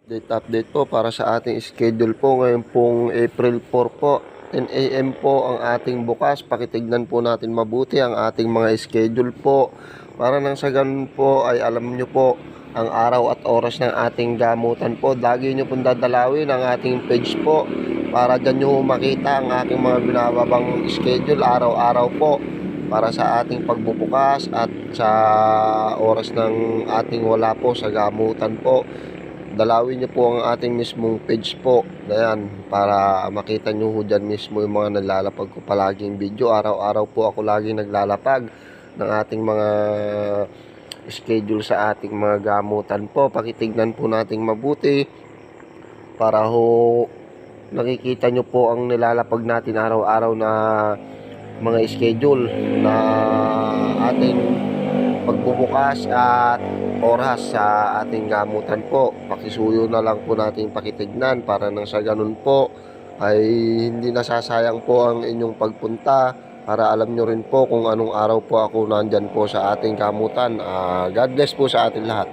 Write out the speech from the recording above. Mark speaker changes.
Speaker 1: Update po para sa ating schedule po ngayon pong April 4 po. 10 AM po ang ating bukas. Pakitignan po natin mabuti ang ating mga schedule po. Para nang sa ganun po ay alam nyo po ang araw at oras ng ating gamutan po. Lagi nyo pong dadalawin ang ating page po para dyan nyo makita ang aking mga binababang schedule araw-araw po para sa ating pagbubukas at sa oras ng ating wala po sa gamutan po. Dalawin nyo po ang ating mismong page po. Ayan, para makita nyo ho dyan mismo yung mga naglalapag ko palaging video. Araw-araw po ako laging naglalapag ng ating mga schedule sa ating mga gamutan po. Pakitignan po nating mabuti para ho nakikita nyo po ang nilalapag natin araw-araw na mga schedule na ating pagbubukas at oras sa ating gamutan po. Pakisuyo na lang po nating pakitignan para nang sa ganun po ay hindi nasasayang po ang inyong pagpunta, para alam nyo rin po kung anong araw po ako nandyan po sa ating gamutan. God bless po sa ating lahat.